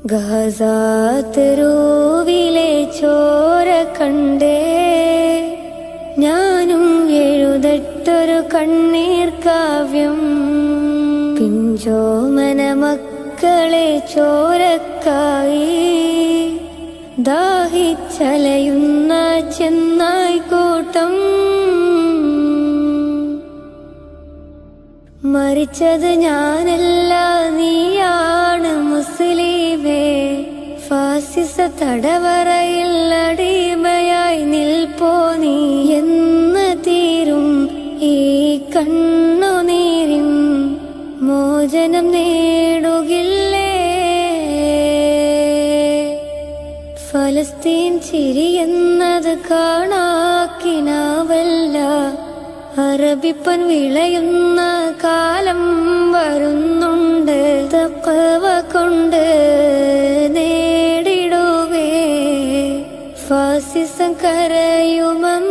ഗസാതെരുവിലെ ചോര കണ്ടേ ഞാനും എഴുതട്ടൊരു കണ്ണീർ കാവ്യം. പിഞ്ചോമന മക്കളെ ചോരക്കായി ദാഹിച്ചലയുന്ന ചെന്നായ്ക്കൂട്ടം. മരിച്ചത് ഞാനല്ല നീയാണ് മുസ്ലിമേ. ഫാസിസ തടവറയിൽ അടിമയായി നിൽപ്പോ നീ എന്ന് തീരും ഈ കണ്ണുനീരിൻ മോചനം നേടുകില്ലേ? ഫലസ്തീൻ ചിരിയെന്നത് കാണാക്കിനാവല്ല. അറബിപ്പൻ വിളയുന്ന കാലം വരുന്നുണ്ട്. തഖ്വ കൊണ്ട് നേടിടുവേ ഫാസിസം കരയുമം